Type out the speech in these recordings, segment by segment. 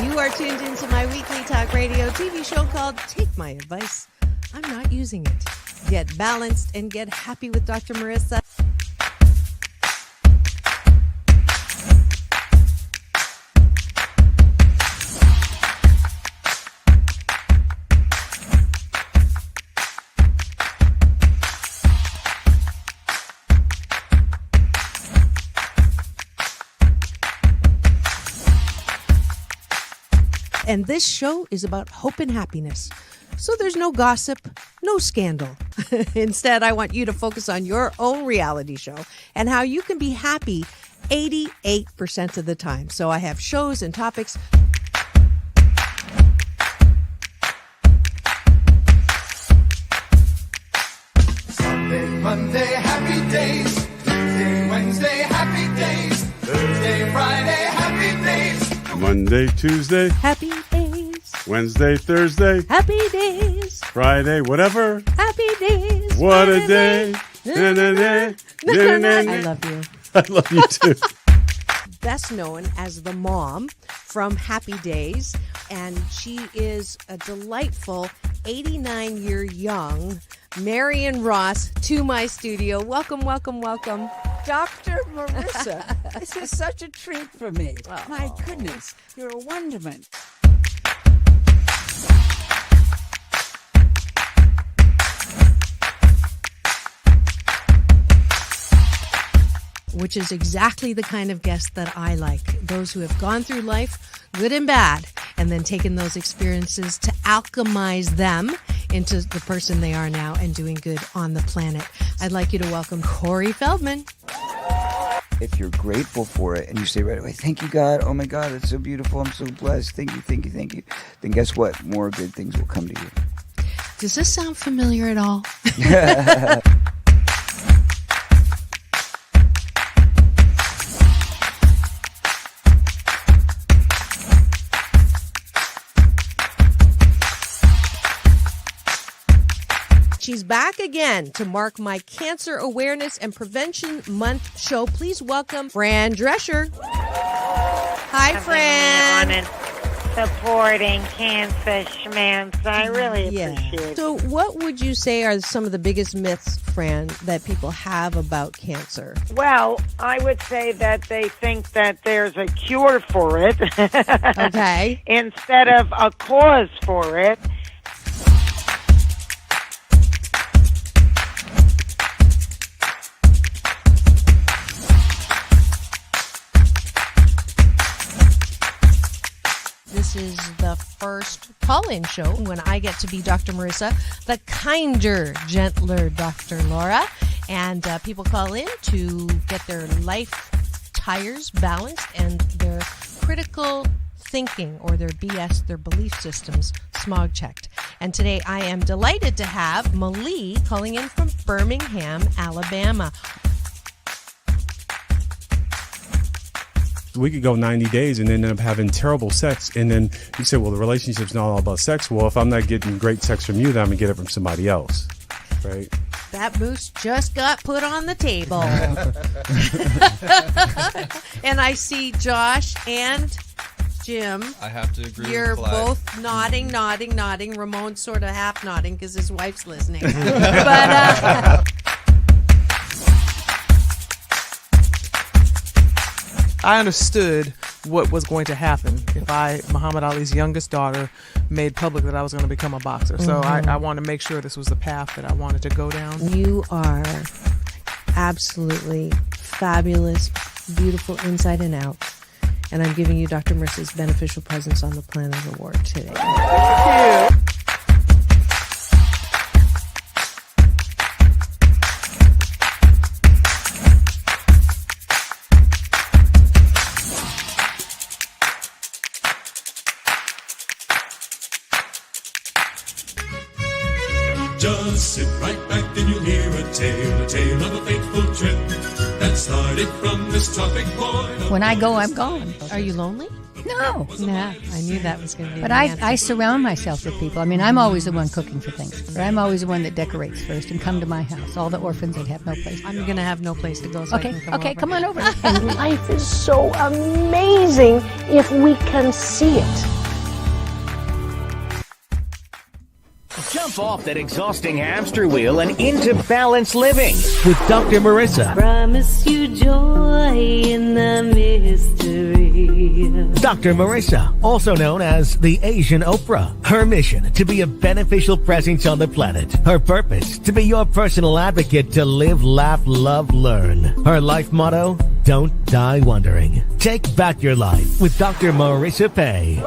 You are tuned into my weekly talk radio TV show called Take My Advice. I'm not using it. Get balanced and get happy with Dr. Marissa. And this show is about hope and happiness. So there's no gossip, no scandal. Instead, I want you to focus on your own reality show and how you can be happy 88% of the time. So I have shows and topics. Sunday, Monday, happy days. Tuesday, Wednesday, happy days. Thursday, Friday, happy days. Monday, Tuesday, Happy days. Wednesday, Thursday, Happy days. Friday, whatever. Happy days. What a day. Na-na-na, na-na-na. I love you. I love you too. Best known as the mom from Happy Days, and she is a delightful 89-year young Marion Ross to my studio. Welcome, welcome, welcome. Dr. Marissa, this is such a treat for me. Oh. My goodness, you're a wonderment. Which is exactly the kind of guest that I like. Those who have gone through life, good and bad, and then taken those experiences to alchemize them into the person they are now and doing good on the planet. I'd like you to welcome Corey Feldman. If you're grateful for it and you say right away, thank you, God. Oh, my God, it's so beautiful. I'm so blessed. Thank you, thank you, thank you. Then guess what? More good things will come to you. Does this sound familiar at all? She's back again to mark my Cancer Awareness and Prevention Month show. Please welcome Fran Drescher. Hi, Fran. On and supporting cancer schmance. I really appreciate it. So what would you say are some of the biggest myths, Fran, that people have about cancer? Well, I would say that they think that there's a cure for it. Okay. Instead of a cause for it. This is the first call-in show when I get to be Dr. Marissa, the kinder, gentler Dr. Laura. And people call in to get their life tires balanced and their critical thinking or their BS, their belief systems, smog checked. And today I am delighted to have Malie calling in from Birmingham, Alabama. We could go 90 days and end up having terrible sex. And then you say, well, the relationship's not all about sex. Well, if I'm not getting great sex from you, then I'm going to get it from somebody else. Right? That moose just got put on the table. And I see Josh and Jim. I have to agree You're with Clyde. both nodding. Ramon's sort of half nodding because his wife's listening. But I understood what was going to happen if Muhammad Ali's youngest daughter, made public that I was going to become a boxer. So I wanted to make sure this was the path that I wanted to go down. You are absolutely fabulous, beautiful inside and out. And I'm giving you Dr. Marissa's Beneficial Presence on the Planet Award today. Thank you. Just sit right back and you'll hear a tale of a fateful trip that started from this tropic point. When I go, I'm gone. Are you lonely? No. Nah, I knew that was going to be But the answer. I surround myself with people. I mean, I'm always the one cooking for things. But I'm always the one that decorates first and come to my house. All the orphans that have no place. I'm going to have no place to go, so I can come over. Come on over. And life is so amazing if we can see it. Jump off that exhausting hamster wheel and into balanced living with Dr. Marissa. Promise you joy in the mystery. Dr. Marissa, also known as the Asian Oprah. Her mission, to be a beneficial presence on the planet. Her purpose, to be your personal advocate to live, laugh, love, learn. Her life motto, don't die wondering. Take back your life with Dr. Marissa Pay.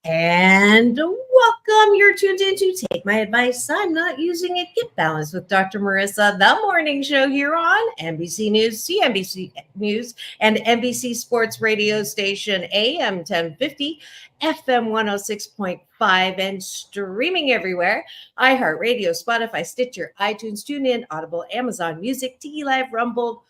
And welcome. You're tuned in to Take My Advice. I'm not using it. Get balanced with Dr. Marissa, the morning show here on NBC News, CNBC News, and NBC Sports Radio Station AM 1050, FM 106.5, and streaming everywhere. iHeartRadio, Spotify, Stitcher, iTunes, TuneIn, Audible, Amazon Music, Tiki Live, Rumble,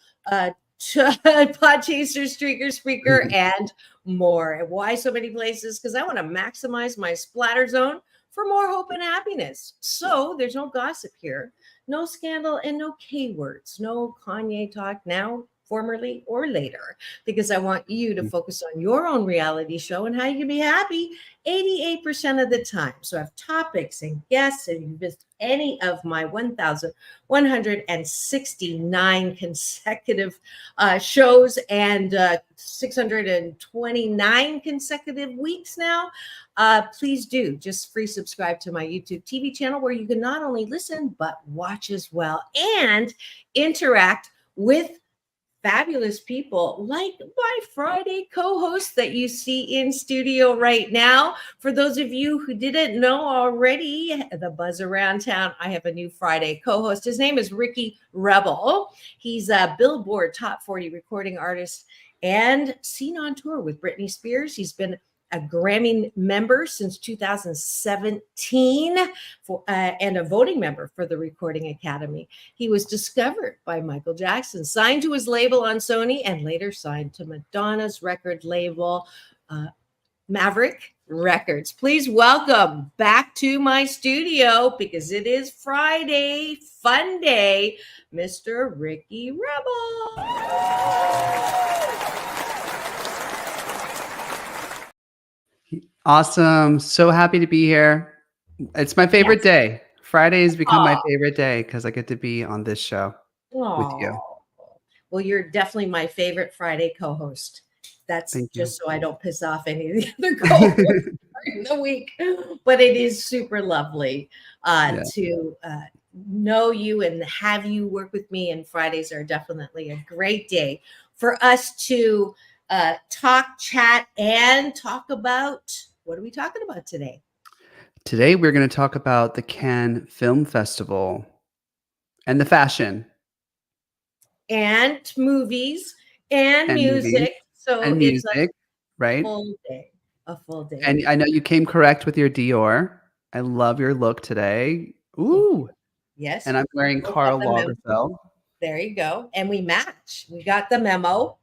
Podchaser, Streaker, Spreaker, and more. And why so many places? Because I want to maximize my splatter zone for more hope and happiness. So there's no gossip here, no scandal, and no K words, no Kanye talk now, formerly, or later, because I want you to focus on your own reality show and how you can be happy 88% of the time. So I have topics and guests, and you missed any of my 1,169 consecutive shows and 629 consecutive weeks now, please do just free subscribe to my YouTube TV channel, where you can not only listen, but watch as well and interact with fabulous people like my Friday co-host that you see in studio right now. For those of you who didn't know already, the buzz around town, I have a new Friday co-host. His name is Ricky Rebel. He's a Billboard Top 40 recording artist and seen on tour with Britney Spears. He's been a Grammy member since 2017 and a voting member for the Recording Academy. He was discovered by Michael Jackson, signed to his label on Sony, and later signed to Madonna's record label, Maverick Records. Please welcome back to my studio, because it is Friday, fun day, Mr. Ricky Rebel. Awesome. So happy to be here. It's my favorite day. Friday has become my favorite day because I get to be on this show with you. Well, you're definitely my favorite Friday co-host. That's just so I don't piss off any of the other co-hosts during the week. But it is super lovely to know you and have you work with me. And Fridays are definitely a great day for us to talk, chat, and talk about. What are we talking about today? Today, we're going to talk about the Cannes Film Festival and the fashion. And movies and music. Movies, so and it's music, right? A full day. And I know you came correct with your Dior. I love your look today. Ooh. Yes. And I'm wearing Karl Lagerfeld. There you go. And we match. We got the memo.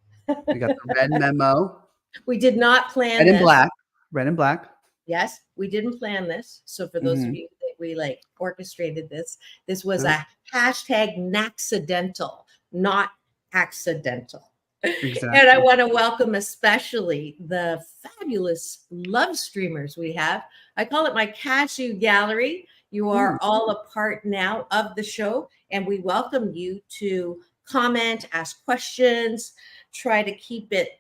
We got the red memo. We did not plan Red this. and black. Red and black. Yes, we didn't plan this. So for those of you that we orchestrated this was a hashtag Naxcidental, not accidental. Exactly. And I want to welcome especially the fabulous love streamers we have. I call it my Cashew Gallery. You are all a part now of the show, and we welcome you to comment, ask questions, try to keep it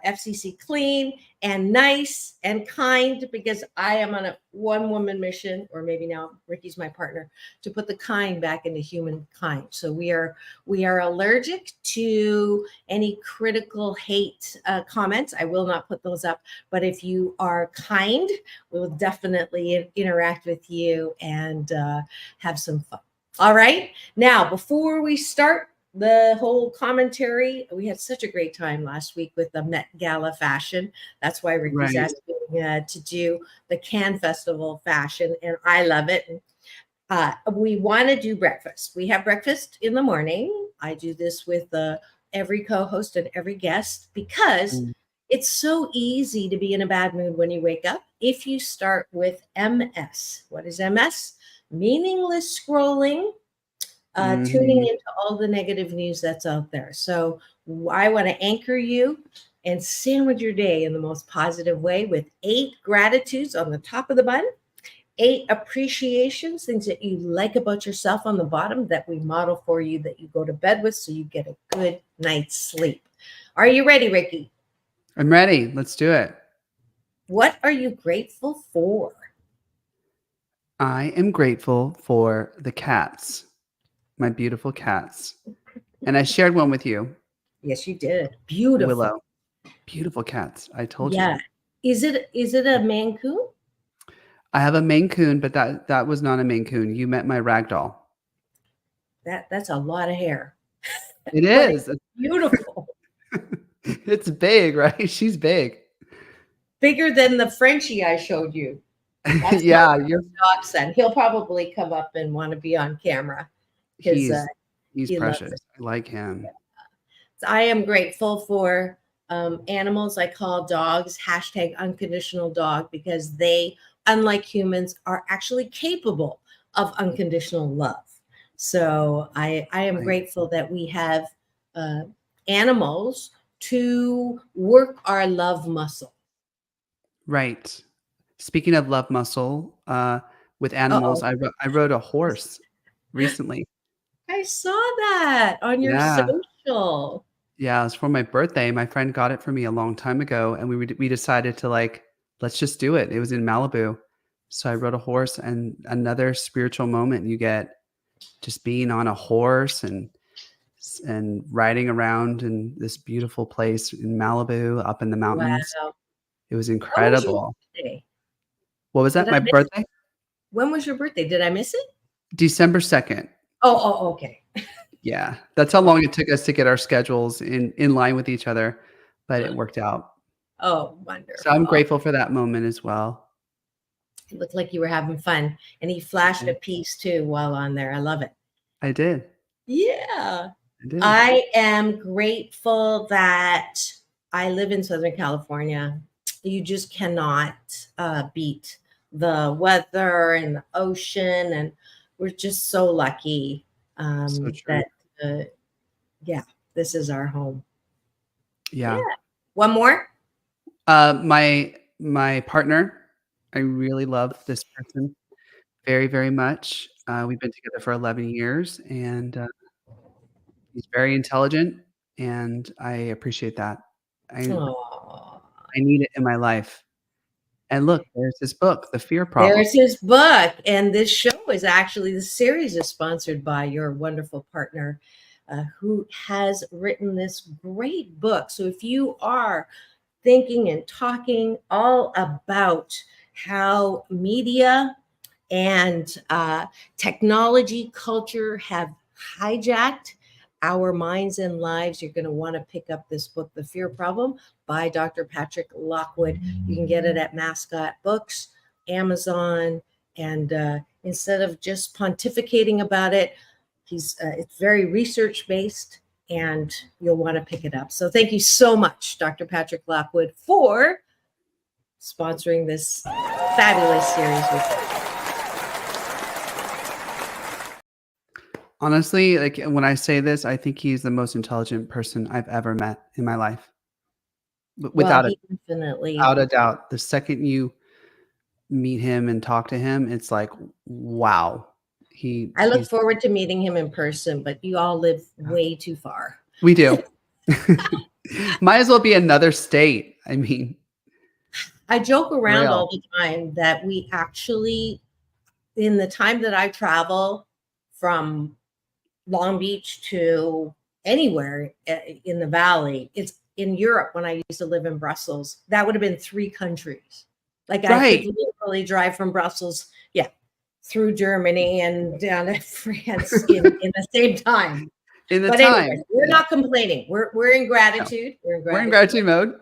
FCC clean and nice and kind, because I am on a one-woman mission, or maybe now Ricky's my partner, to put the kind back into humankind. So we are allergic to any critical hate comments. I will not put those up, but if you are kind, we will definitely interact with you and have some fun. All right. Now, before we start the whole commentary, we had such a great time last week with the Met Gala fashion. That's why Ricky's asking to do the Cannes Festival fashion, and I love it. We want to do breakfast. We have breakfast in the morning. I do this with every co-host and every guest, because it's so easy to be in a bad mood when you wake up. If you start with MS. What is MS? Meaningless scrolling, tuning into all the negative news that's out there. So I want to anchor you and sandwich your day in the most positive way with 8 gratitudes on the top of the bun, 8 appreciations, things that you like about yourself on the bottom that we model for you that you go to bed with so you get a good night's sleep. Are you ready, Ricky? I'm ready. Let's do it. What are you grateful for? I am grateful for the cats, my beautiful cats. And I shared one with you. Yes, you did. Beautiful. Willow. Beautiful cats. I told you. Yeah. Is it a Maine Coon? I have a Maine Coon, but that was not a Maine Coon. You met my ragdoll. That's a lot of hair. It is. It's beautiful. It's big, right? She's big. Bigger than the Frenchie I showed you. That's yeah, your dog son. He'll probably come up and want to be on camera. He's he precious. I like him. Yeah. So I am grateful for animals. I call dogs #unconditional dog because they, unlike humans, are actually capable of unconditional love. So I am grateful that we have animals to work our love muscle. Right. Speaking of love muscle, with animals, I rode a horse recently. I saw that on your social. Yeah, it was for my birthday. My friend got it for me a long time ago, and we decided to let's just do it. It was in Malibu. So I rode a horse, and another spiritual moment you get just being on a horse and riding around in this beautiful place in Malibu up in the mountains. Wow. It was incredible. What was that? Did My birthday? When was your birthday? Did I miss it? December 2nd. Oh, okay. Yeah. That's how long it took us to get our schedules in line with each other, but it worked out. Oh, wonderful. So I'm grateful for that moment as well. It looked like you were having fun. And he flashed a piece too while on there. I love it. I did. Yeah. I did. I am grateful that I live in Southern California. You just cannot beat the weather and the ocean. And we're just so lucky that, this is our home. Yeah. One more? My partner, I really love this person very, very much. We've been together for 11 years, and he's very intelligent, and I appreciate that. I need it in my life. And look, there's his book, The Fear Problem. There's his book. And this show is actually, the series is sponsored by your wonderful partner who has written this great book. So if you are thinking and talking all about how media and technology culture have hijacked our minds and lives, you're going to want to pick up this book, The Fear Problem by Dr. Patrick Lockwood. You can get it at Mascot Books, Amazon, and instead of just pontificating about it, it's very research-based, and you'll want to pick it up. So thank you so much, Dr. Patrick Lockwood, for sponsoring this fabulous series with us. Honestly, like when I say this, I think he's the most intelligent person I've ever met in my life. Without a doubt. The second you meet him and talk to him, it's like, wow. I look forward to meeting him in person, but you all live way too far. We do. Might as well be another state. I mean, I joke around all the time that we actually, in the time that I travel from Long Beach to anywhere in the valley, it's in Europe. When I used to live in Brussels, that would have been 3 countries. Like I could literally drive from Brussels, through Germany and down to France in the same time. Anyway, we're not complaining. We're in gratitude. No. We're in gratitude mode.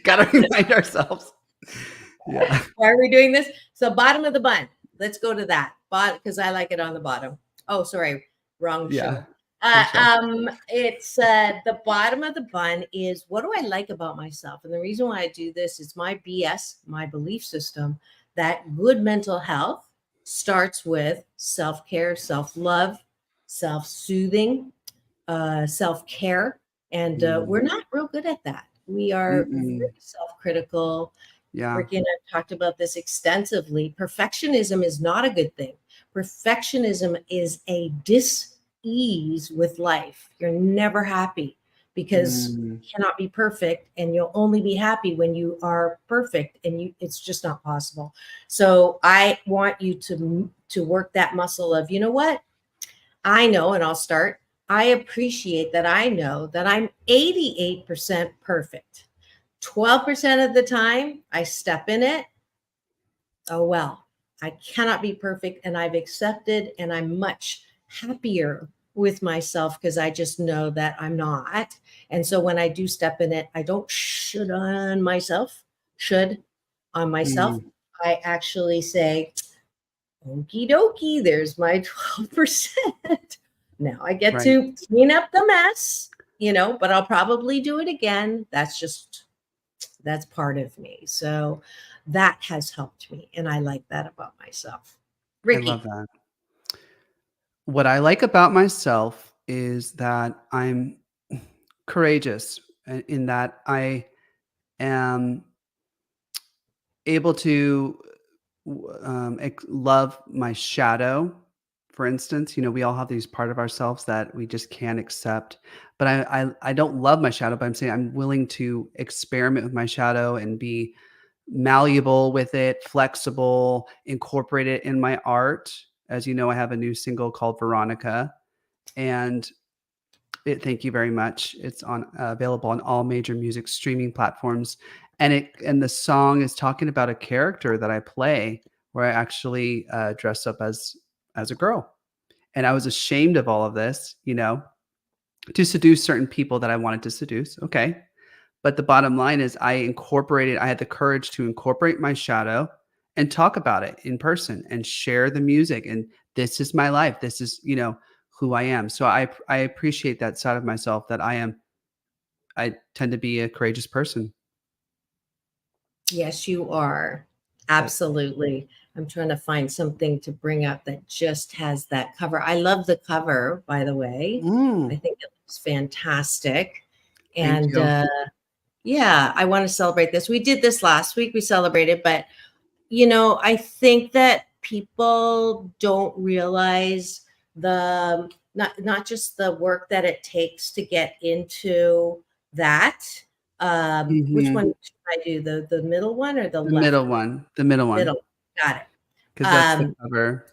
Gotta remind ourselves. Yeah. Why are we doing this? So bottom of the bun. Let's go to that. Because I like it on the bottom. Oh, sorry. Wrong show. It's the bottom of the bun is, what do I like about myself? And the reason why I do this is my BS, my belief system, that good mental health starts with self-care, self-love, self-soothing, self-care. And we're not real good at that. We are very self-critical. Yeah. Ricky and I've talked about this extensively. Perfectionism is not a good thing. Perfectionism is a dis-ease with life. You're never happy because you cannot be perfect, and you'll only be happy when you are perfect, and it's just not possible. So I want you to work that muscle of, you know what? I know, and I'll start. I appreciate that I know that I'm 88% perfect. 12% of the time I step in it. Oh, well, I cannot be perfect, and I've accepted, and I'm much happier with myself because I just know that I'm not. And so when I do step in it, I don't should on myself. I actually say, okie dokie, there's my 12%. Now I get to clean up the mess, but I'll probably do it again. That's part of me. So that has helped me. And I like that about myself. Ricky. I love that. What I like about myself is that I'm courageous in that I am able to love my shadow. For instance, we all have these part of ourselves that we just can't accept. But I don't love my shadow, but I'm saying I'm willing to experiment with my shadow and be malleable with it, flexible, incorporate it in my art. As you know, I have a new single called Veronica, and thank you very much. It's available on all major music streaming platforms, and the song is talking about a character that I play where I actually dress up as a girl, and I was ashamed of all of this, to seduce certain people that I wanted to seduce. Okay. But the bottom line is I had the courage to incorporate my shadow and talk about it in person and share the music. And this is my life. This is, who I am. So I appreciate that side of myself that I tend to be a courageous person. Yes, you are. Absolutely. I'm trying to find something to bring up that just has that cover. I love the cover, by the way. I think it looks fantastic. And yeah, I want to celebrate this. We did this last week. We celebrated, but I think that people don't realize not just the work that it takes to get into that. Which one should I do? The middle one or the left? Middle one. The middle one. Got it. Because that's the cover.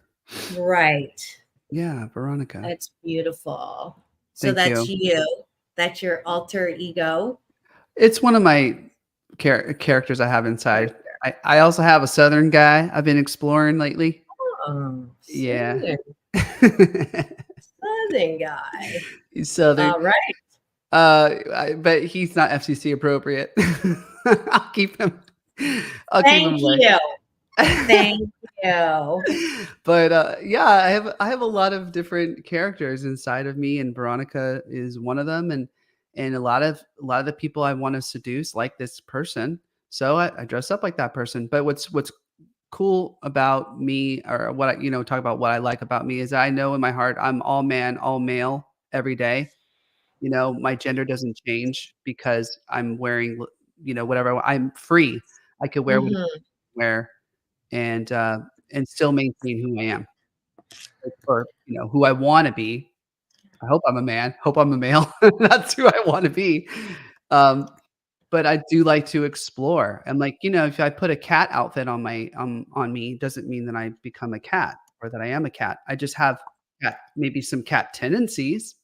Right. Yeah, Veronica. That's beautiful. So that's you. That's your alter ego. It's one of my characters I have inside. I also have a Southern guy I've been exploring lately. Oh, yeah. Southern guy. He's Southern. All right. But he's not FCC appropriate. I'll keep him. Thank you. Thank you. But yeah, I have a lot of different characters inside of me, and Veronica is one of them. And a lot of the people I want to seduce like this person. So I dress up like that person. But what's cool about me, or what I, talk about what I like about me, is I know in my heart I'm all man, all male every day. My gender doesn't change because I'm wearing, whatever. I'm free. I could wear whatever I wear and still maintain who I am, or who I want to be. I hope I'm a man. Hope I'm a male. That's who I want to be. But I do like to explore. And if I put a cat outfit on me, doesn't mean that I become a cat or that I am a cat. I just have maybe some cat tendencies.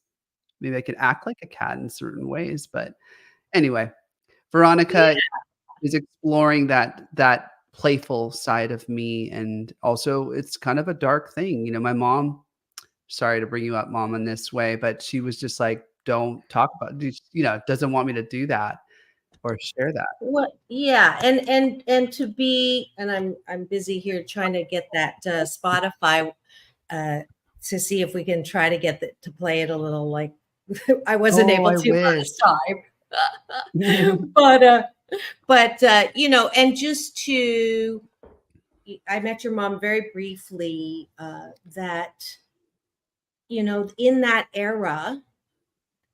Maybe I could act like a cat in certain ways. But anyway, Veronica is exploring that playful side of me. And also it's kind of a dark thing. My mom, sorry to bring you up, Mom, in this way, but she was just like, don't talk about, doesn't want me to do that or share that. Well, yeah. And to be, and I'm busy here trying to get that Spotify to see if we can try to get to play it a little. Like I wasn't able to last time. But and just to I met your mom very briefly, that, in that era,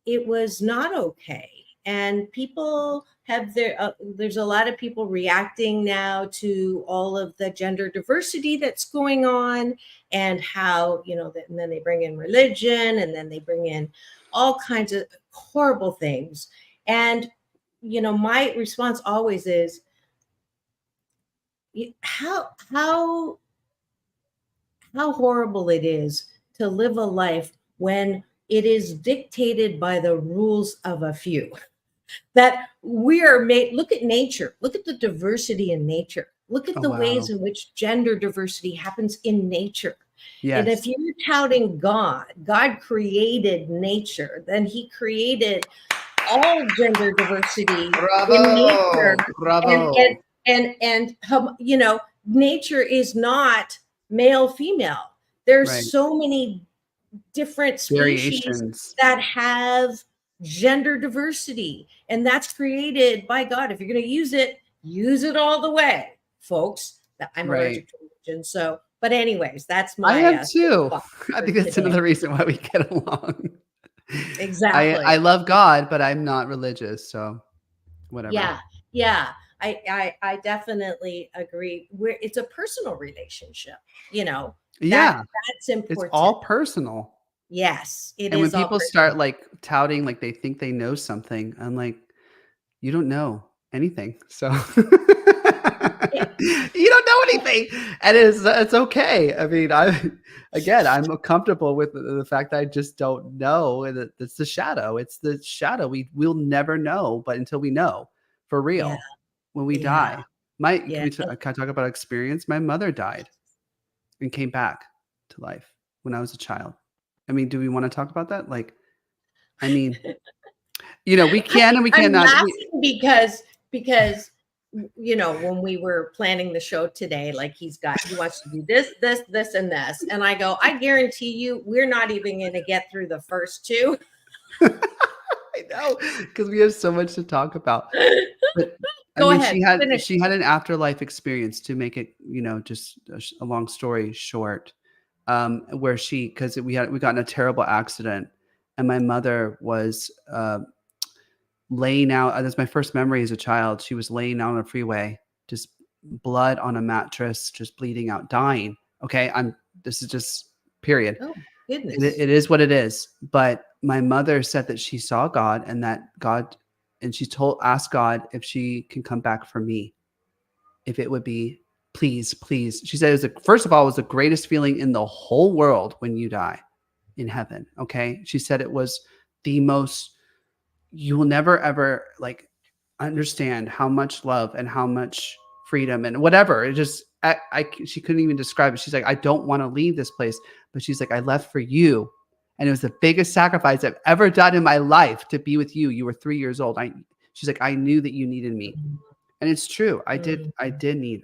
it was not okay. And people have there's a lot of people reacting now to all of the gender diversity that's going on, and how, and then they bring in religion, and then they bring in all kinds of horrible things. And, my response always is, how horrible it is to live a life when it is dictated by the rules of a few. That we are made. Look at nature. Look at the diversity in nature. Look at the ways in which gender diversity happens in nature. Yes. And if you're touting God created nature, then he created all gender diversity in nature. Bravo. And nature is not male, female. There's so many different species Variations that have gender diversity, and that's created by God. If you're going to use it all the way, folks. I'm allergic to religion, so. But anyways, that's my. I am too. I think that's another reason why we get along. Exactly. I love God, but I'm not religious, so whatever. Yeah. I definitely agree. It's a personal relationship, That's important. It's all personal. Yes, it is. And when people all start like touting, like they think they know something, I'm like, you don't know anything. So you don't know anything, and it's okay. I mean, I'm comfortable with the fact that I just don't know, and it's the shadow. It's the shadow. We'll never know, but until we know for real, when we die. Can I talk about experience? My mother died and came back to life when I was a child. I mean, do we want to talk about that? Like, I mean, we can and we cannot. I'm laughing because when we were planning the show today, like he wants to do this, and this. And I go, I guarantee you, we're not even going to get through the first two. I know, because we have so much to talk about. But Go ahead. She had an afterlife experience, to make it, just a long story short, where because we got in a terrible accident, and my mother was laying out. That's my first memory as a child. She was laying out on a freeway, just blood on a mattress, just bleeding out, dying. Okay, this is just period. Oh goodness, it is what it is. But my mother said that she saw God, and that God, and she asked God if she can come back for me, if it would be please. She said first of all, it was the greatest feeling in the whole world when you die in heaven. Okay, she said it was the most. You will never ever understand how much love and how much freedom and whatever. It just she couldn't even describe it. She's like, I don't want to leave this place, but she's like, I left for you, and it was the biggest sacrifice I've ever done in my life to be with you. You were 3 years old. She's like, I knew that you needed me, and it's true. I did need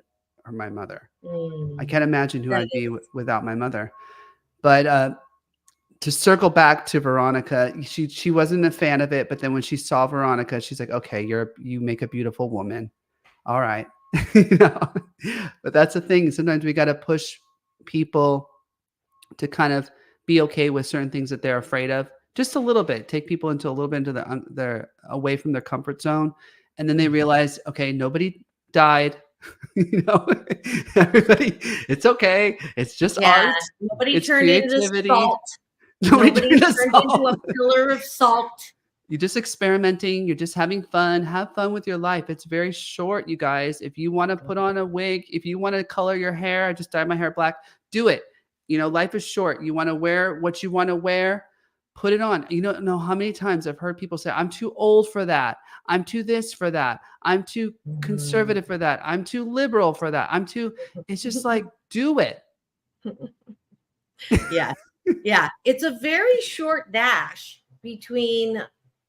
my mother. I can't imagine who I'd be without my mother. But to circle back to Veronica, she wasn't a fan of it, but then when she saw Veronica, she's like, okay, you make a beautiful woman. All right. But that's the thing. Sometimes we got to push people to kind of be okay with certain things that they're afraid of, just a little bit. Take people a little bit into their away from their comfort zone, and then they realize, okay, nobody died. Everybody, it's okay. It's just art. Nobody turned into salt. Nobody turned into a pillar of salt. You're just experimenting. You're just having fun. Have fun with your life. It's very short, you guys. If you want to put on a wig, if you want to color your hair, I just dyed my hair black, do it. Life is short. You want to wear what you want to wear, put it on. You don't know how many times I've heard people say, I'm too old for that. I'm too this for that. I'm too conservative for that. I'm too liberal for that. It's just like, do it. Yeah. Yeah. It's a very short dash between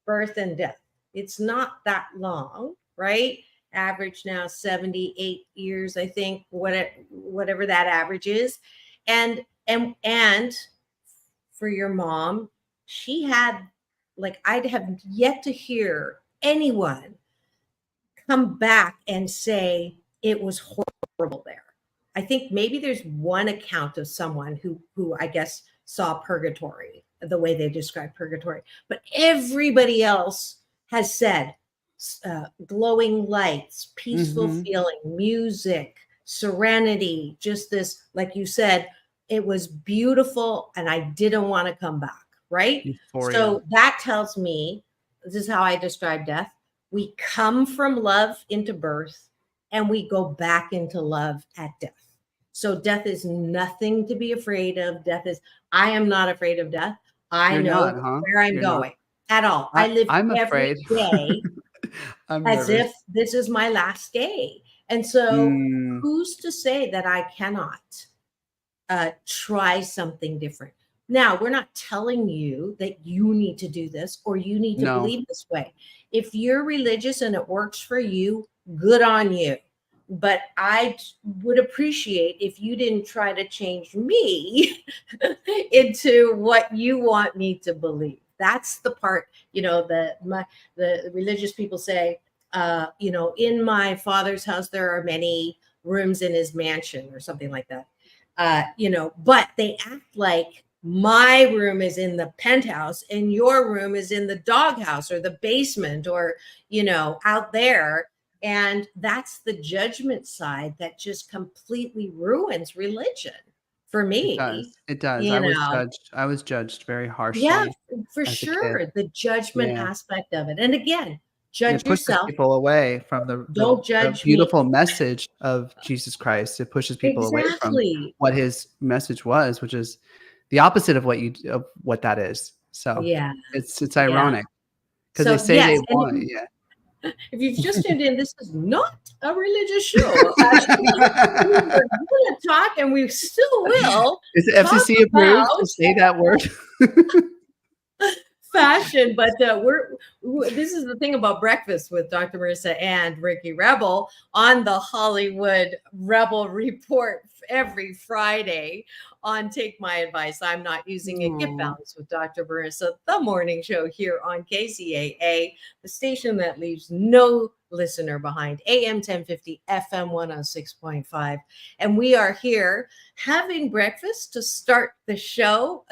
birth and death. It's not that long, right? Average now 78 years, I think, whatever that average is. And for your mom, she had, I'd have yet to hear anyone come back and say it was horrible there. I think maybe there's one account of someone who I guess saw purgatory the way they describe purgatory, but everybody else has said glowing lights, peaceful feeling, music, serenity, just this, like you said, it was beautiful and I didn't want to come back, right? Euphoria. So that tells me, this is how I describe death. We come from love into birth and we go back into love at death. So death is nothing to be afraid of. I am not afraid of death. I You're know not, huh? where I'm You're going at all. I live I'm every afraid. day I'm as nervous. if this is my last day. And so who's to say that I cannot try something different? Now, we're not telling you that you need to do this or you need to believe this way. If you're religious and it works for you, good on you. But I would appreciate if you didn't try to change me into what you want me to believe. That's the part, the religious people say, in my father's house, there are many rooms in his mansion or something like that. But they act like my room is in the penthouse and your room is in the doghouse or the basement or, out there. And that's the judgment side that just completely ruins religion for me. It does. I was judged very harshly. Yeah, for as a sure. kid. The judgment aspect of it. And again, judge It pushes yourself. people away from Don't the judge beautiful message of Jesus Christ. It pushes people away from what his message was, which is the opposite of what that is. So yeah, it's ironic because they say they want. If you've just tuned in, this is not a religious show. Actually, we're going to talk, and we still will. Is the FCC approved to say that word? Fashion, but this is the thing about breakfast with Dr. Marissa and Ricky Rebel on the Hollywood Rebel Report every Friday on Take My Advice. I'm Not Using It. Get Balanced with Dr. Marissa, the morning show here on KCAA, the station that leaves no listener behind, AM 1050, FM 106.5. And we are here having breakfast to start the show.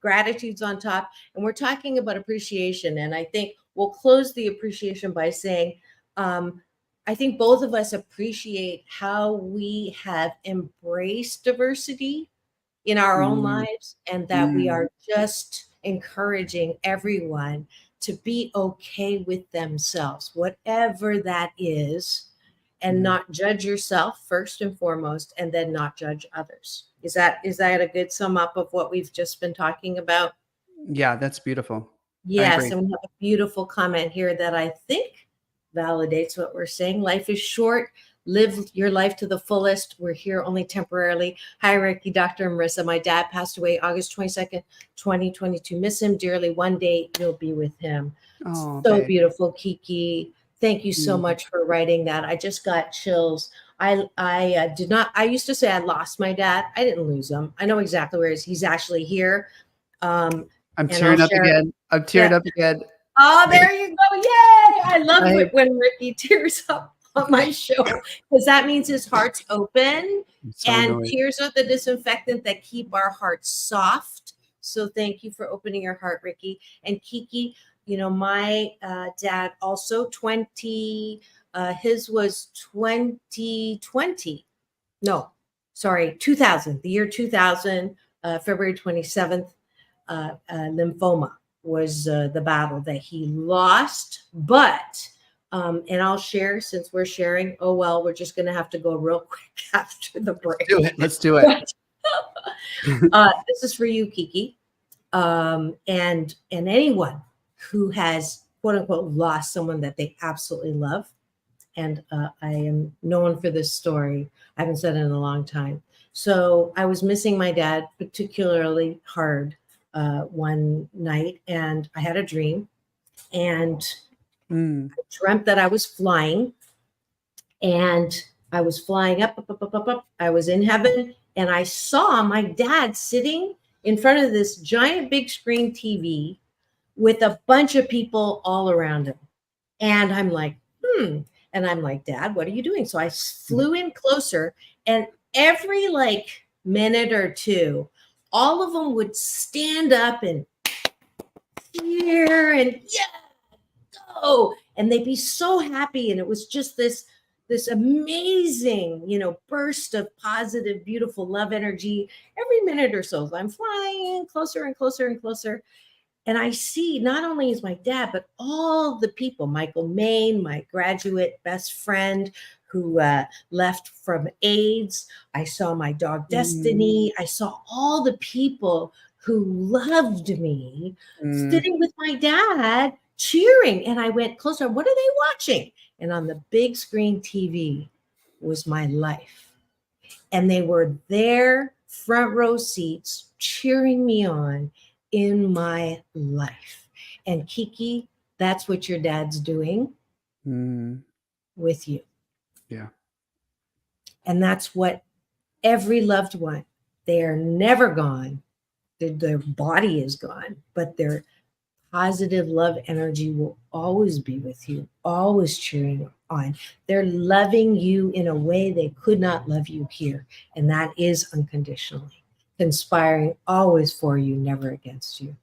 Gratitude's on top, and we're talking about appreciation. And I think we'll close the appreciation by saying, I think both of us appreciate how we have embraced diversity in our own lives, and that we are just encouraging everyone to be okay with themselves, whatever that is, and not judge yourself first and foremost, and then not judge others. Is that a good sum up of what we've just been talking about? Yeah, that's beautiful. Yes, and we have a beautiful comment here that I think validates what we're saying. Life is short. Live your life to the fullest. We're here only temporarily. Hi, Ricky, Dr. Marissa. My dad passed away August 22nd, 2022. Miss him dearly. One day you'll be with him. Oh, so babe. Beautiful, Kiki. Thank you so much for writing that. I just got chills. I did not. I used to say I lost my dad. I didn't lose him. I know exactly where he is. He's actually here. I'm tearing up again. I'm tearing up again. Oh, there you go. Yay. I love it when Ricky tears up on my show, because that means his heart's open, and tears are the disinfectant that keep our hearts soft. So thank you for opening your heart, Ricky. And Kiki, my dad also 20, his was 2020. No, sorry, 2000, the year 2000, February 27th, lymphoma was the battle that he lost. But, and I'll share, since we're sharing, we're just going to have to go real quick after the break. Let's do it. This is for you, Kiki. And anyone who has, quote unquote, lost someone that they absolutely love. And I am known for this story. I haven't said it in a long time. So I was missing my dad particularly hard one night, and I had a dream, and I dreamt that I was flying, and I was flying up. I was in heaven, and I saw my dad sitting in front of this giant big screen TV with a bunch of people all around him. And I'm like, and I'm like, Dad, what are you doing? So I flew in closer, and every like minute or two, all of them would stand up and cheer and go, and they'd be so happy. And it was just this amazing, burst of positive, beautiful love energy every minute or so. I'm flying closer and closer and closer. And I see not only is my dad, but all the people, Michael Maine, my graduate best friend who left from AIDS. I saw my dog Destiny. I saw all the people who loved me sitting with my dad cheering. And I went closer. What are they watching? And on the big screen TV was my life. And they were there, front row seats, cheering me on in my life. And Kiki, that's what your dad's doing with you. Yeah. And that's what every loved one, they are never gone. Their body is gone, but their positive love energy will always be with you, always cheering on. They're loving you in a way they could not love you here. And that is unconditionally, conspiring always for you, never against you.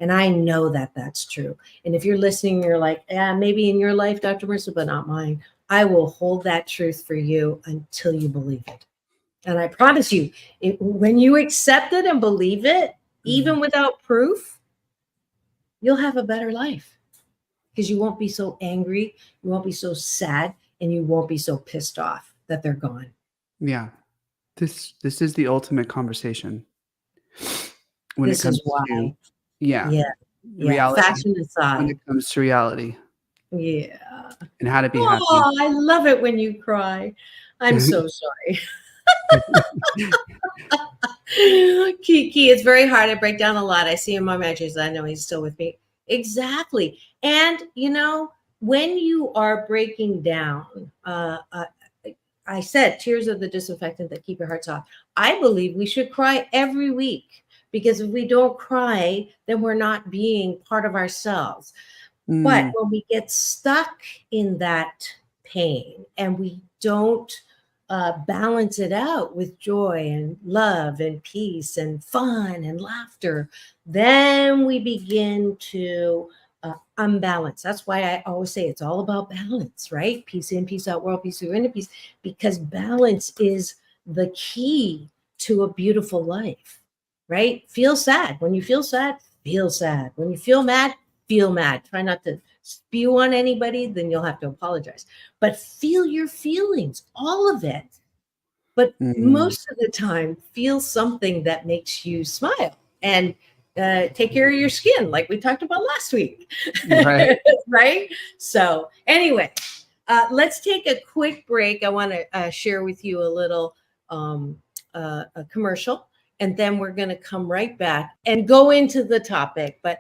And I know that that's true. And if you're listening, you're like, yeah, maybe in your life, Dr. Marissa, but not mine. I will hold that truth for you until you believe it. And I promise you, when you accept it and believe it, even without proof, you'll have a better life because you won't be so angry, you won't be so sad, and you won't be so pissed off that they're gone. Yeah. This is the ultimate conversation. When This it comes is why. to Yeah. reality. Fashion aside. When it comes to reality. Yeah. And how to be happy. Oh, I love it when you cry. I'm so sorry. Kiki, it's very hard. I break down a lot. I see him on my matches. I know he's still with me. Exactly. And, when you are breaking down, I said tears are the disinfectant that keep your heart soft. I believe we should cry every week because if we don't cry, then we're not being part of ourselves. But when we get stuck in that pain and we don't balance it out with joy and love and peace and fun and laughter, then we begin to unbalance. That's why I always say it's all about balance, right? Peace in, peace out, world peace, inner peace, because balance is the key to a beautiful life, right? Feel sad. When you feel sad, feel sad. When you feel mad, feel mad. Try not to spew on anybody, then you'll have to apologize. But feel your feelings, all of it. But most of the time, feel something that makes you smile and take care of your skin, like we talked about last week. Right. Right? So anyway, let's take a quick break. I want to share with you a little a commercial, and then we're going to come right back and go into the topic. But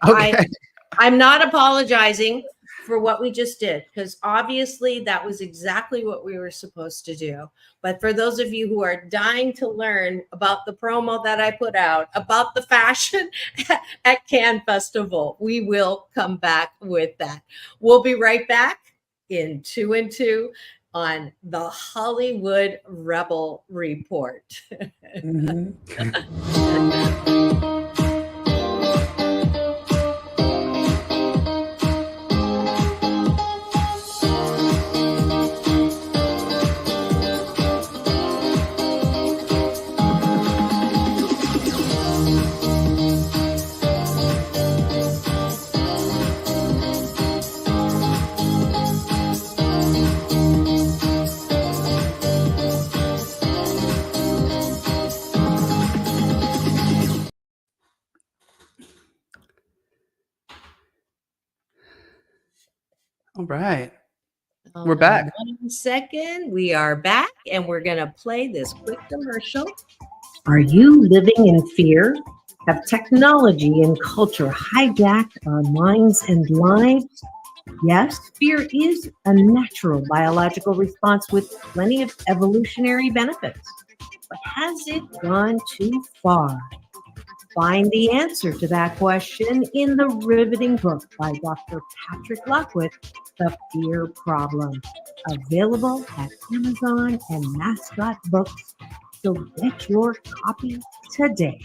I'm not apologizing for what we just did, because obviously that was exactly what we were supposed to do. But for those of you who are dying to learn about the promo that I put out about the fashion at Cannes Festival, we will come back with that. We'll be right back in 2 and 2 on the Hollywood Rebel Report. All right. We're back. 1 second. We are back, and we're going to play this quick commercial. Are you living in fear? Have technology and culture hijacked our minds and lives? Yes, fear is a natural biological response with plenty of evolutionary benefits. But has it gone too far? Find the answer to that question in the riveting book by Dr. Patrick Lockwood, The Fear Problem, available at Amazon and Mascot Books. So get your copy today.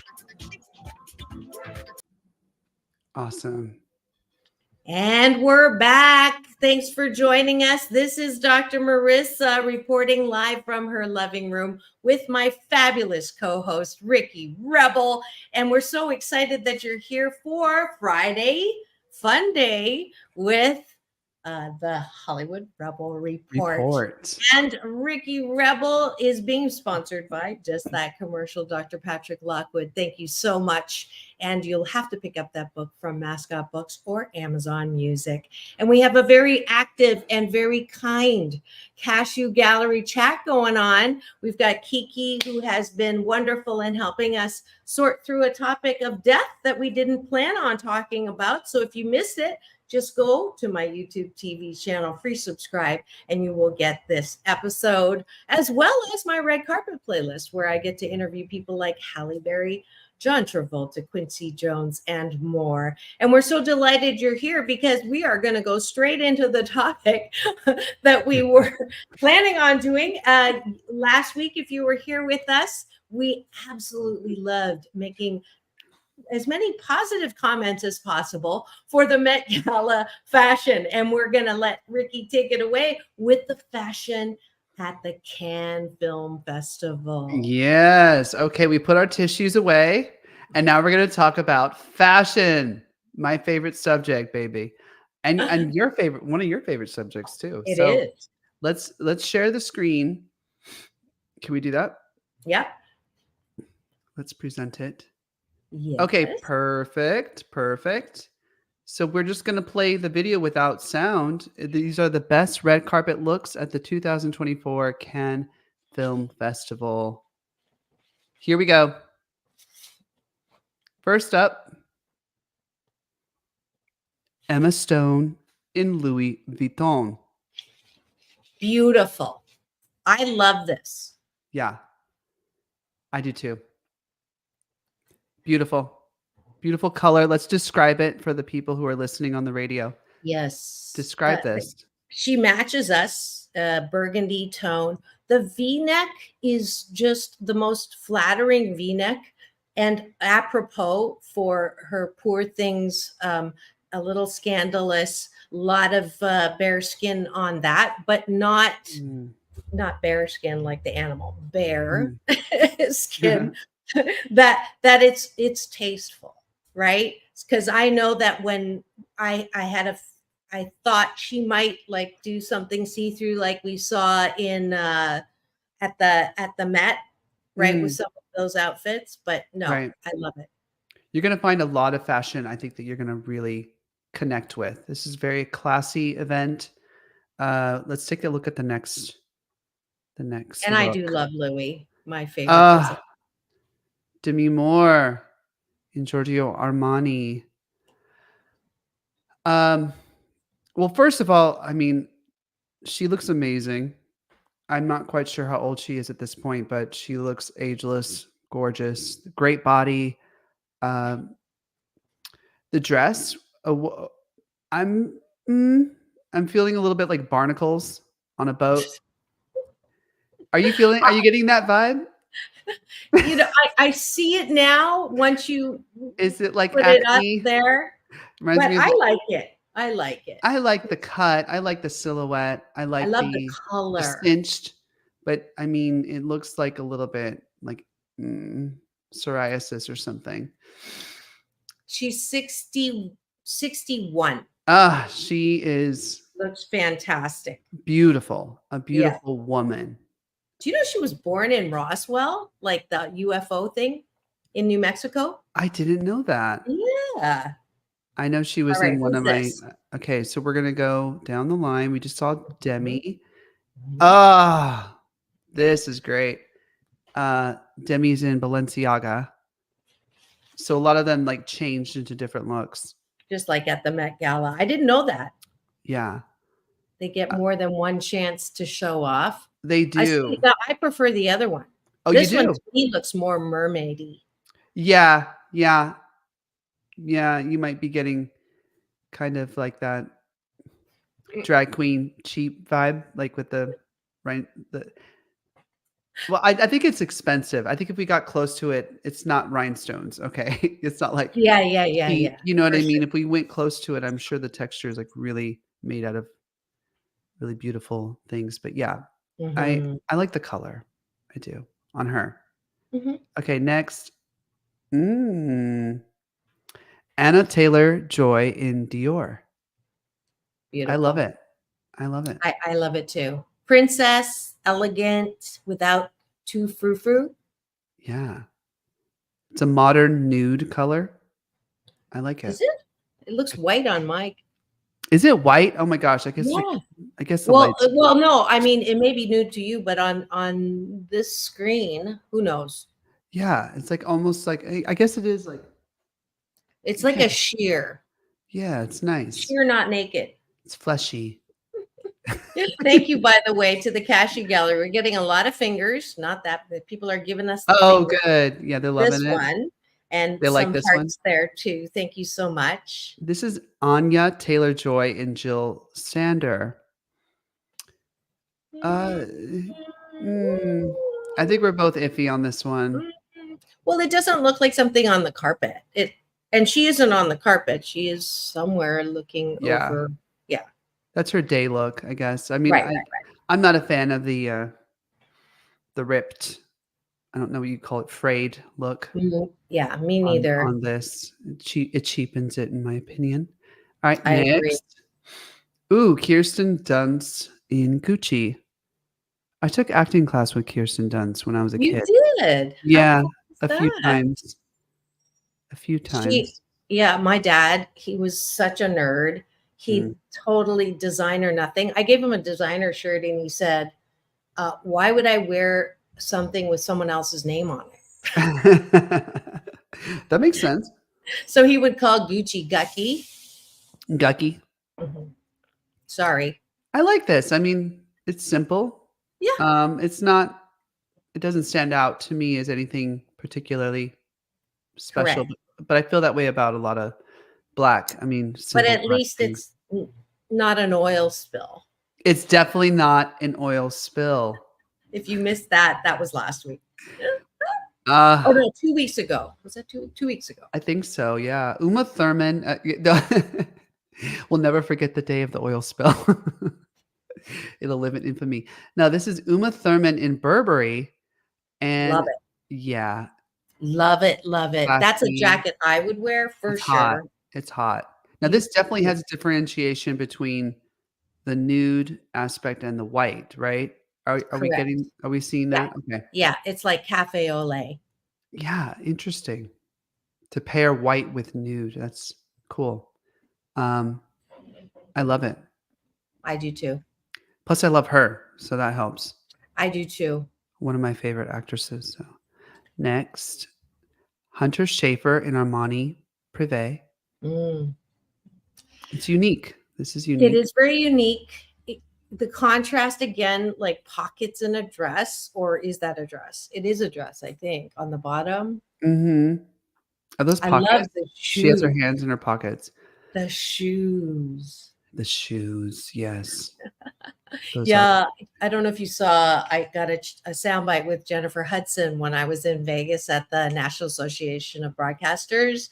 Awesome. And we're back. Thanks for joining us. This is Dr. Marissa reporting live from her living room with my fabulous co-host, Ricky Rebel. And we're so excited that you're here for Friday Fun Day with the Hollywood Rebel Report. And Ricky Rebel is being sponsored by just that commercial, Dr. Patrick Lockwood. Thank you so much. And you'll have to pick up that book from Mascot Books or Amazon Music. And we have a very active and very kind Cashew Gallery chat going on. We've got Kiki, who has been wonderful in helping us sort through a topic of death that we didn't plan on talking about. So if you missed it, just go to my YouTube TV channel, free subscribe, and you will get this episode, as well as my red carpet playlist, where I get to interview people like Halle Berry, John Travolta, Quincy Jones, and more. And we're so delighted you're here because we are going to go straight into the topic that we were planning on doing. Last week, if you were here with us, we absolutely loved making as many positive comments as possible for the Met Gala fashion. And we're going to let Ricky take it away with the fashion at the Cannes Film Festival. Yes. Okay, we put our tissues away, and now we're going to talk about fashion. My favorite subject, baby. And your favorite, one of your favorite subjects too. It is. Let's share the screen. Can we do that? Yep. Let's present it. Yes. Okay, perfect. So we're just going to play the video without sound. These are the best red carpet looks at the 2024 Cannes Film Festival. Here we go. First up, Emma Stone in Louis Vuitton. Beautiful. I love this. Yeah, I do too. Beautiful color. Let's describe it for the people who are listening on the radio. Yes. Describe this. She matches us, burgundy tone. The V-neck is just the most flattering V-neck, and apropos for her Poor Things, a little scandalous, lot of bare skin on that, but not bare skin like the animal, bare skin. that it's tasteful, right? Because I know that when I thought she might like do something see-through like we saw in at the Met, right? With some of those outfits, but no, right. I love it. You're going to find a lot of fashion, I think, that you're going to really connect with. This is a very classy event. Let's take a look at the next. And look. I do love Louis, my favorite. Demi Moore and Giorgio Armani. Well, first of all, I mean, she looks amazing. I'm not quite sure how old she is at this point, but she looks ageless, gorgeous, great body. The dress, I'm feeling a little bit like barnacles on a boat. Are you getting that vibe? You know, I see it now. Once you is it like put it up there? But I like it. I like the cut. I like the silhouette. I love the color. The cinched, but I mean, it looks like a little bit like psoriasis or something. She's 61. She looks fantastic. Beautiful. A beautiful woman. Do you know she was born in Roswell, like the UFO thing in New Mexico? I didn't know that. Yeah. I know she was in one of my. Okay, so we're gonna go down the line. We just saw Demi. This is great. Demi's in Balenciaga. So a lot of them like changed into different looks. Just like at the Met Gala. I didn't know that. Yeah. They get more than one chance to show off. They do. I prefer the other one. Oh, this you do? one to me looks more mermaidy. Yeah. You might be getting kind of like that drag queen cheap vibe, like with the right. Well, I think it's expensive. I think if we got close to it, it's not rhinestones. Okay. It's not like cheap, you know what for I mean? sure. If we went close to it, I'm sure the texture is like really made out of really beautiful things. But yeah, Mhm. I like the color. I do on her. Mhm. Okay, next. Mm, Anna Taylor-Joy in Dior. I love Beautiful. it. I love it. I love it too. Princess, elegant, without too frou-frou. Yeah. It's a modern nude color. I like it. Is it? It looks white on Mike. Is it white? Oh my gosh! I guess Yeah. the lights. Well, no. I mean, it may be nude to you, but on this screen, who knows? Yeah, it's like almost like I guess it is like. It's like a sheer. Yeah, it's nice. Sheer, not naked. It's fleshy. Thank you, by the way, to the Cashew Gallery. We're getting a lot of fingers. Not that people are giving us. The Oh, finger. good. Yeah, they're loving This it. one, and They like some this hearts one? there too. Thank you so much. This is Anya Taylor-Joy and Jill Sander. I think we're both iffy on this one. Well, it doesn't look like something on the carpet. And she isn't on the carpet. She is somewhere looking Yeah. over. Yeah. That's her day look, I guess. I mean, Right. I'm not a fan of the ripped, I don't know what you call it, frayed look. Yeah, me neither. On this, it cheapens it, in my opinion. All right, I agree. next. Ooh, Kirsten Dunst in Gucci. I took acting class with Kirsten Dunst when I was a You kid. did? Yeah, How a few was that? times. A few times. Yeah, my dad, he was such a nerd. He totally designer nothing. I gave him a designer shirt and he said, why would I wear something with someone else's name on it? That makes sense. So he would call Gucci Gucky. Gucky. Sorry. I like this. I mean, it's simple. Yeah. It doesn't stand out to me as anything particularly special, Correct. but I feel that way about a lot of black. I mean, But simple at black least things. it's not an oil spill. It's definitely not an oil spill. If you missed that, that was last week. Oh no, 2 weeks ago. Was that 2 weeks ago? I think so. Yeah, Uma Thurman. We'll never forget the day of the oil spill. It'll live in infamy. Now, this is Uma Thurman in Burberry, and Love it. Yeah, Love it. Love it. That's a classy. jacket I would wear for It's sure. hot. It's hot. Now, this definitely has differentiation between the nude aspect and the white, right? Are we Correct. Are we seeing that? Okay. Yeah, it's like cafe au lait. Yeah, interesting. To pair white with nude, that's cool. I love it. I do too. Plus, I love her, so that helps. I do too. One of my favorite actresses. So, next, Hunter Schafer in Armani Privé. It's unique. This is unique. It is very unique. The contrast again, like pockets in a dress, or is that a dress? It is a dress, I think, on the bottom. Mm-hmm. Are those I pockets? love the She has her shoes. hands in her pockets. The shoes. The shoes, yes. Those Yeah, I don't know if you saw, I got a soundbite with Jennifer Hudson when I was in Vegas at the National Association of Broadcasters,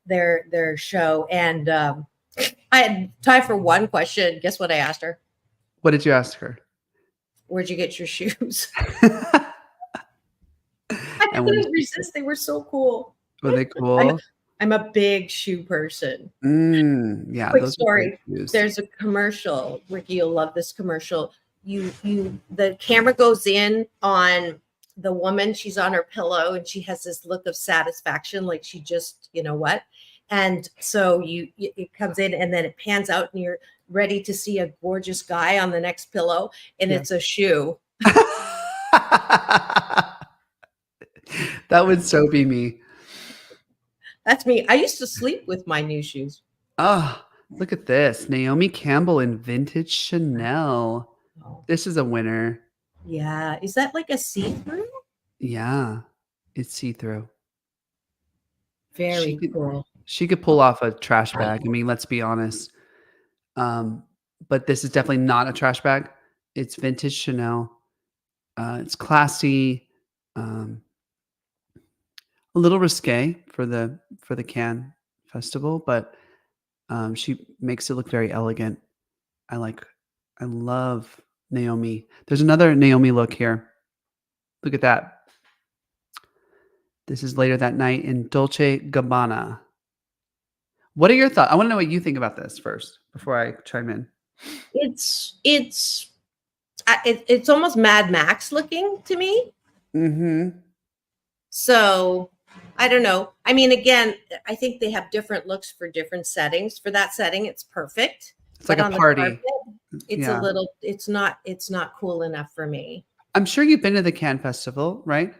their show. And I had time for one question. Guess what I asked her? What did you ask her? Where'd you get your shoes? I couldn't resist. They were so cool. Were they cool? I'm a big shoe person. Yeah. Quick those are story. great shoes. There's a commercial. Ricky, you'll love this commercial. The camera goes in on the woman. She's on her pillow and she has this look of satisfaction, like she just, you know what? And so it comes in and then it pans out and you're ready to see a gorgeous guy on the next pillow, and it's a shoe. That would so be me. That's me. I used to sleep with my new shoes. Oh, look at this. Naomi Campbell in vintage Chanel. This is a winner. Yeah. Is that like a see-through? Yeah. It's see-through. Very cool. She could pull off a trash bag. I mean, let's be honest. But this is definitely not a trash bag. It's vintage Chanel. It's classy, um, a little risque for the Cannes Festival, but she makes it look very elegant. I like, I love Naomi. There's another Naomi look here. Look at that. This is later that night in Dolce Gabbana. What are your thoughts? I want to know what you think about this first before I chime in. It's almost Mad Max looking to me. Mm-hmm. So I don't know. I mean, again, I think they have different looks for different settings. For that setting, it's perfect. It's like But a on the party. carpet, it's Yeah. a little. It's not cool enough for me. I'm sure you've been to the Cannes Festival, right?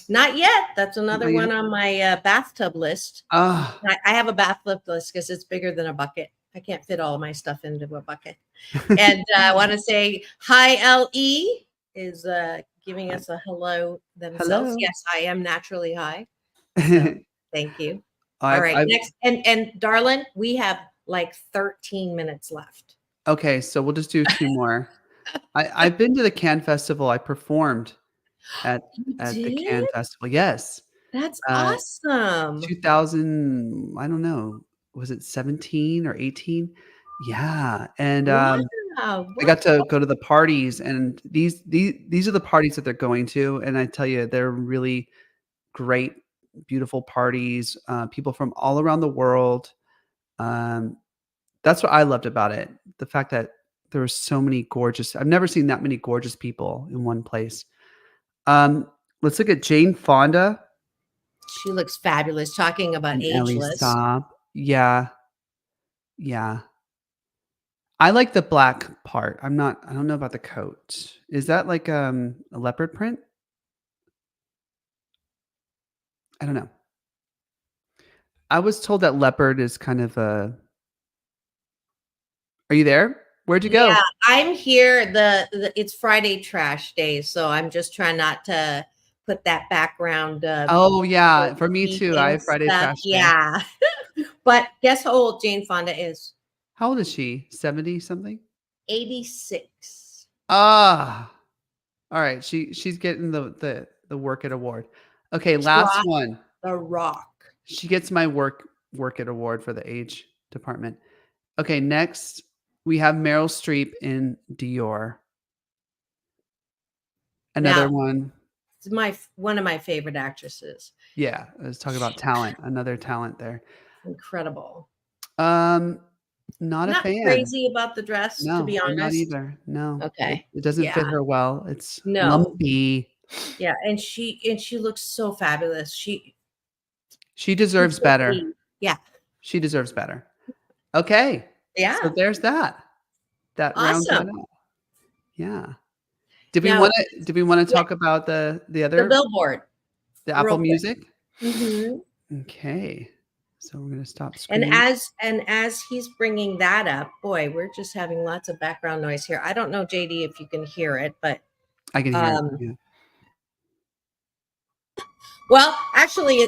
Not yet. That's another Not one yet? on my bathtub list. Ah, I have a bathtub list because it's bigger than a bucket. I can't fit all of my stuff into a bucket. And I want to say hi, LE is giving us a hello themselves. Hello. Yes, I am naturally high. So thank you. All right, I've- next. And darling, we have like 13 minutes left. Okay, so we'll just do two more. I've been to the Cannes Festival. I performed at the Cannes did? Festival. Yes. That's Uh, awesome. 2000, I don't know, was it 17 or 18? Yeah. And Wow. I got to go to the parties, and these are the parties that they're going to, and I tell you, they're really great, beautiful parties. People from all around the world. That's what I loved about it. The fact that there were so many gorgeous. I've never seen that many gorgeous people in one place. Let's look at Jane Fonda She looks fabulous. Talking about and Ellie ageless. Saab. Yeah. Yeah. I like the black part. I don't know about the coat. Is that like a leopard print? I don't know. I was told that leopard is kind of a. Are you there? Where'd you go? Yeah, I'm here. It's Friday trash day, so I'm just trying not to put that background. Oh yeah, for me too. I have Friday stuff. trash day. Yeah, but guess how old Jane Fonda is? How old is she? 70 something? 86. Ah. All right. She's getting the Work It award. Okay, last Rock. one. The Rock. She gets my Work It award for the age department. Okay, next we have Meryl Streep in Dior. Another Now, one. It's one of my favorite actresses. Yeah, let's talk about talent. Another talent there. Incredible. Not a fan. Crazy about the dress, No, to be I'm honest. not either. No. Okay. It doesn't fit Yeah. her well. It's No. lumpy. Yeah, and she looks so fabulous. She deserves better. Yeah. She deserves better. Okay. Yeah. So there's that. That rounds Awesome. it out. Yeah. Did we Now- want to talk about the other The Billboard. the real Apple quick. Music? Mhm. Okay. So we're gonna stop And screening. as he's bringing that up, boy, we're just having lots of background noise here. I don't know, JD, if you can hear it, but I can hear it. Yeah. well, actually,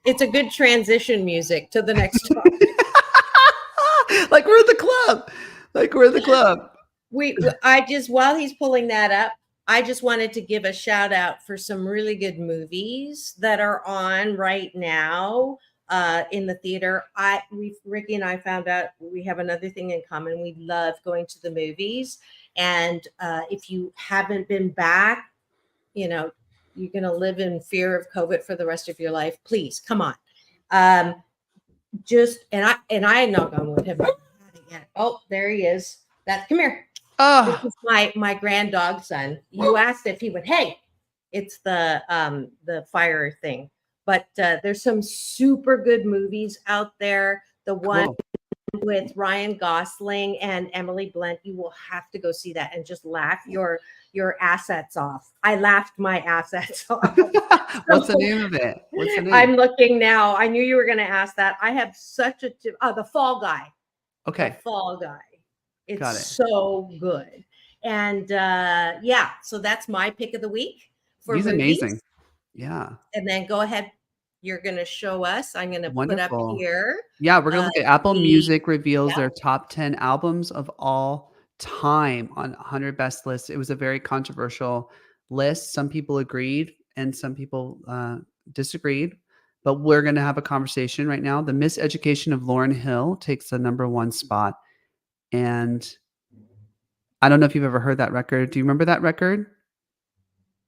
it's a good transition music to the next topic. Like we're at the club. Like we're at the club. While he's pulling that up, I just wanted to give a shout out for some really good movies that are on right now in the theater. Ricky and I found out we have another thing in common. We love going to the movies, and if you haven't been back, you're going to live in fear of COVID for the rest of your life. Please come on. I had not gone with him yet. Oh, there he is. Come here. Oh, This is my grand dog son. You asked if he would. Hey, it's the fire thing. But there's some super good movies out there. The one with Ryan Gosling and Emily Blunt, you will have to go see that and just laugh your assets off. I laughed my assets off. What's the name of it? What's the name? I'm looking now. I knew you were going to ask that. I have such The Fall Guy. Okay. The Fall Guy. It's Got it. so good. And so that's my pick of the week for He's movies. amazing. Yeah. And then go ahead. You're going to show us. I'm going to put up Wonderful. here. Yeah, we're gonna look at Apple Music reveals yeah. their top 10 albums of all time on 100 best lists. It was a very controversial list. Some people agreed and some people disagreed, but we're going to have a conversation right now. The Miseducation of Lauryn Hill takes the number 1 spot. And I don't know if you've ever heard that record. Do you remember that record?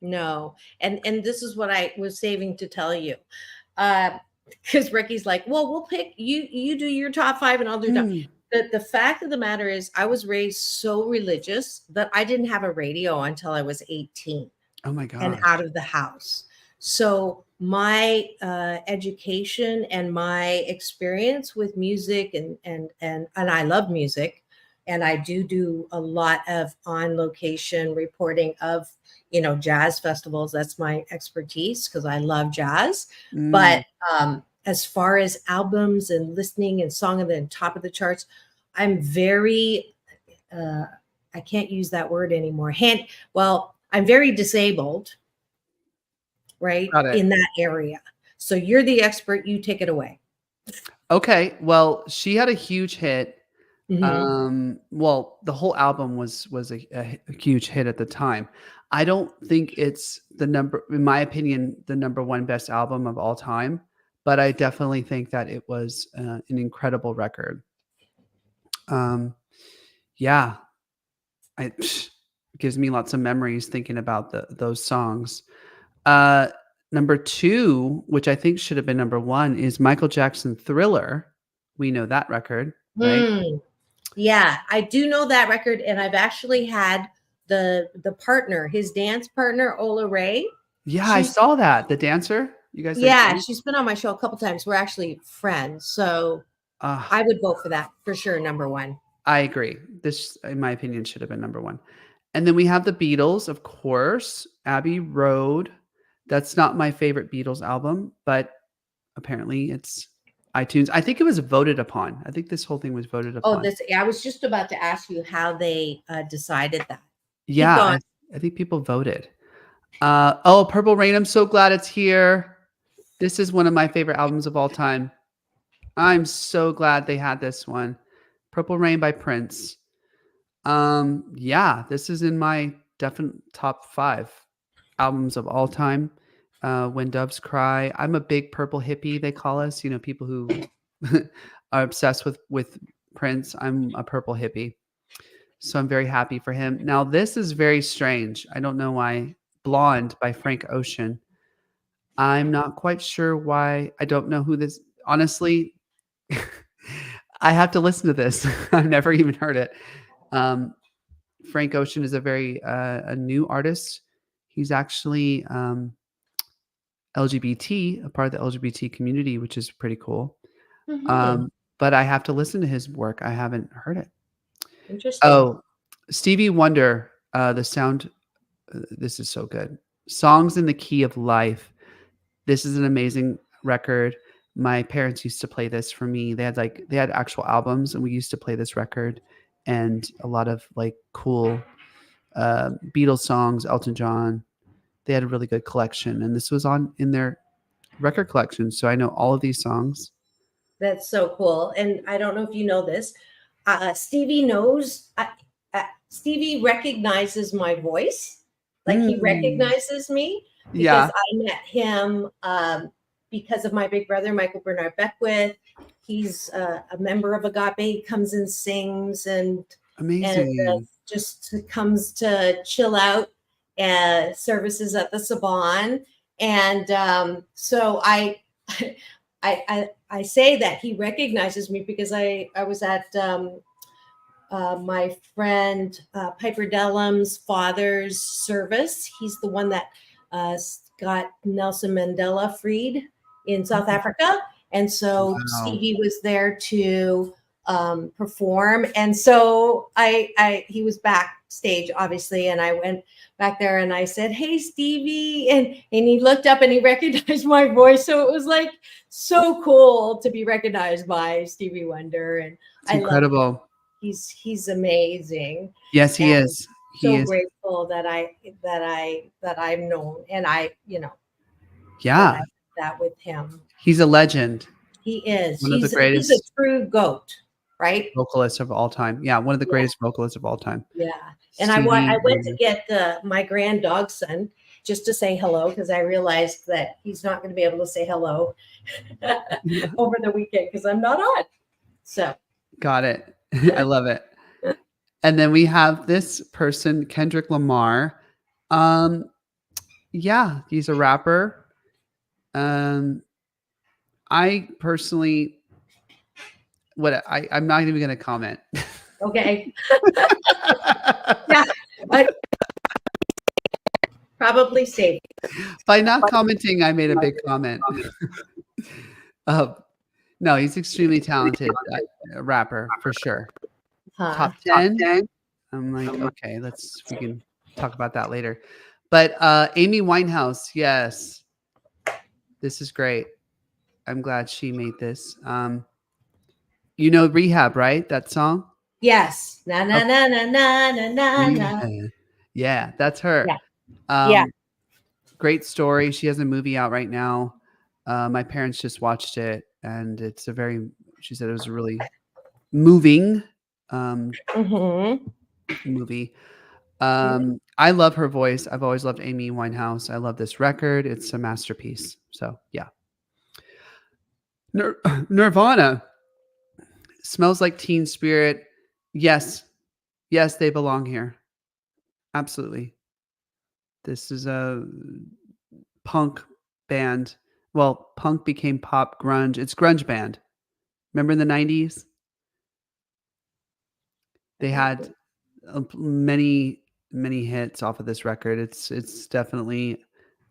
No. And this is what I was saving to tell you. Because Ricky's like, well, we'll pick you do your top 5 and I'll do the fact of the matter is I was raised so religious that I didn't have a radio until I was 18. Oh my God. And out of the house. So my education and my experience with music and I love music. And I do a lot of on location reporting of, jazz festivals. That's my expertise because I love jazz. But as far as albums and listening and song of the top of the charts, I'm very, I can't use that word anymore. I'm very disabled, right? In that area. So you're the expert. You take it away. Okay. Well, she had a huge hit. Mm-hmm. Well, the whole album was a huge hit at the time. I don't think it's in my opinion, the number 1 best album of all time, but I definitely think that it was an incredible record. Yeah, it gives me lots of memories thinking about those songs. Number 2, which I think should have been number 1, is Michael Jackson Thriller. We know that record, right? Yeah, I do know that record, and I've actually had the partner, his dance partner, Ola Ray. Yeah, I saw that. The dancer. You guys. Yeah, she's been on my show a couple times. We're actually friends, so I would vote for that for sure. Number 1. I agree. This, in my opinion, should have been number 1. And then we have the Beatles, of course. Abbey Road. That's not my favorite Beatles album, but apparently it's iTunes. I think it was voted upon. I think this whole thing was voted upon. I was just about to ask you how they decided that. Yeah, I think people voted. Purple Rain. I'm so glad it's here. This is one of my favorite albums of all time. I'm so glad they had this one. Purple Rain by Prince. Yeah, this is in my definite top 5 albums of all time. When Doves Cry. I'm a big purple hippie, they call us. People who are obsessed with Prince. I'm a purple hippie. So I'm very happy for him. Now, this is very strange. I don't know why. Blonde by Frank Ocean. I'm not quite sure why. I don't know who this. Honestly, I have to listen to this. I've never even heard it. Frank Ocean is a very a new artist. He's actually LGBT, a part of the LGBT community, which is pretty cool. But I have to listen to his work. I haven't heard it. Interesting. Oh, Stevie Wonder, the sound. This is so good. Songs in the Key of Life. This is an amazing record. My parents used to play this for me. They had actual albums, and we used to play this record, and a lot of cool Beatles songs, Elton John. They had a really good collection, and this was in their record collection. So I know all of these songs. That's so cool. And I don't know if you know this. Stevie recognizes my voice. He recognizes me because I met him because of my big brother, Michael Bernard Beckwith. He's a member of Agape. He comes and sings and just comes to chill out and services at the Saban. And so I say that he recognizes me because I was at my friend Piper Dellum's father's service. He's the one that got Nelson Mandela freed in South Africa. And so Stevie was there to perform. And so he was backstage, obviously. And I went back there and I said, "Hey, Stevie." And he looked up and he recognized my voice. So it was so cool to be recognized by Stevie Wonder. And it's incredible. I love him. He's amazing. Yes, he is. He is grateful that I've known, and that with him. He's a legend. He is. One of the greatest. He's a true GOAT, right? Vocalist of all time. Yeah, one of the greatest vocalists of all time. Yeah. And I went to get my grand dog son just to say hello because I realized that he's not going to be able to say hello over the weekend because I'm not on. So got it. I love it. And then we have this person, Kendrick Lamar. Yeah, he's a rapper. I personally, I'm not even going to comment. Okay. Yeah, probably safe. By not commenting, I made a big comment. No, he's extremely talented rapper for sure. Top 10. I'm like, okay, we can talk about that later. But Amy Winehouse, yes, this is great. I'm glad she made this. You know Rehab, right? That song? Yes. Na na na na na na na. Yeah, that's her. Yeah. Great story. She has a movie out right now. My parents just watched it, and she said it was a really moving movie. I love her voice. I've always loved Amy Winehouse. I love this record. It's a masterpiece. So yeah. Nirvana. Smells Like Teen Spirit. Yes, they belong here. Absolutely. This is a punk band. Well, punk became pop grunge. It's grunge band. Remember in the 90s? They had many hits off of this record. It's definitely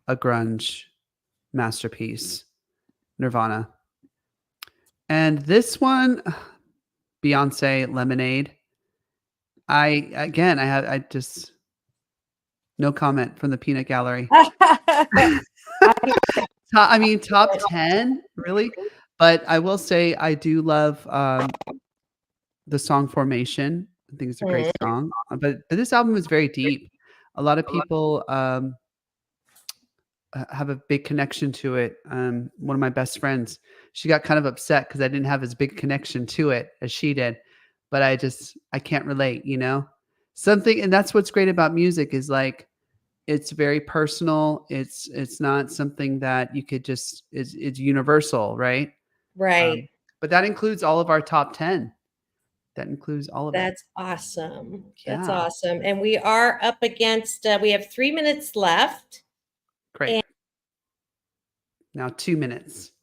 a grunge masterpiece. Nirvana. And this one, Beyonce, Lemonade. I just no comment from the Peanut Gallery. I mean, top 10, really? But I will say I do love the song Formation. I think it's a great song. But this album is very deep. A lot of people have a big connection to it. One of my best friends, she got kind of upset because I didn't have as big connection to it as she did. But I can't relate, you know? And that's what's great about music is like, it's very personal. It's not something that you could just, it's universal, right? Right. But that includes all of our top 10. That includes all of it. That's awesome. That's Yeah. awesome. And we are up against, we have 3 minutes left. Great. Now 2 minutes.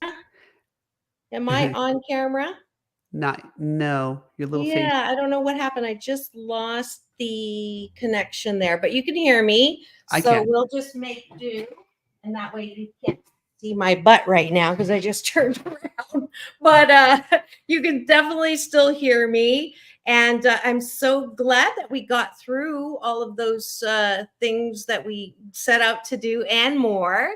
Am I on camera? No, your little face. Yeah, I don't know what happened. I just lost the connection there, but you can hear me. I So can. we'll just make do. And that way you can't see my butt right now because I just turned around. But you can definitely still hear me. And I'm so glad that we got through all of those things that we set out to do and more.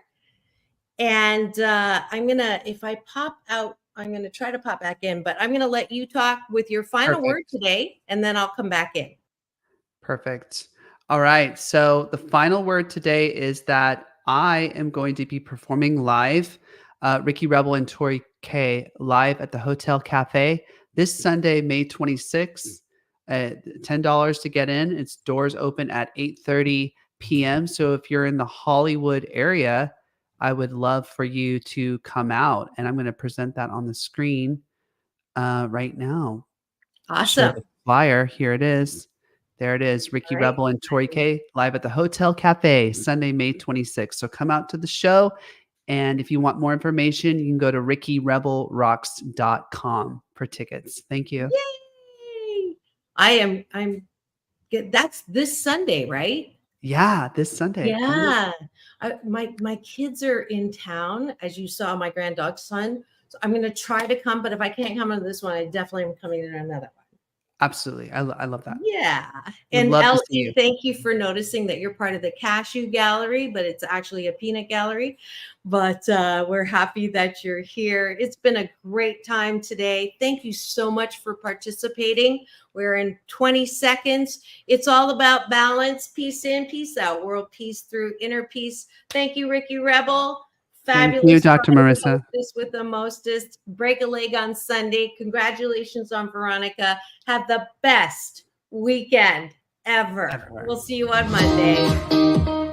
And if I pop out, I'm going to try to pop back in, but I'm going to let you talk with your final word today, and then I'll come back in. Perfect. All right. So the final word today is that I am going to be performing live, Ricky Rebel and Tori K live at the Hotel Cafe this Sunday, May 26th. $10 to get in. Its doors open at 8:30 p.m. So if you're in the Hollywood area, I would love for you to come out, and I'm going to present that on the screen right now. Awesome. The flyer, here it is. There it is. Ricky Rebel and Tori K live at the Hotel Cafe, Sunday, May 26th. So come out to the show, and if you want more information, you can go to rickyrebelrocks.com for tickets. Thank you. Yay! That's this Sunday, right? Yeah, this Sunday. Yeah. My kids are in town, as you saw, my grand dog's son. So I'm going to try to come, but if I can't come to this one, I definitely am coming to another one. Absolutely. I love that. Yeah. Would And love to see Elsie, you. thank you for noticing that you're part of the Cashew Gallery, but it's actually a peanut gallery. But we're happy that you're here. It's been a great time today. Thank you so much for participating. We're in 20 seconds. It's all about balance, peace in, peace out, world peace through inner peace. Thank you, Ricky Rebel. Fabulous. Thank you, Dr. Marissa. Hostess with the mostest. Break a leg on Sunday. Congratulations on Veronica. Have the best weekend ever. We'll see you on Monday.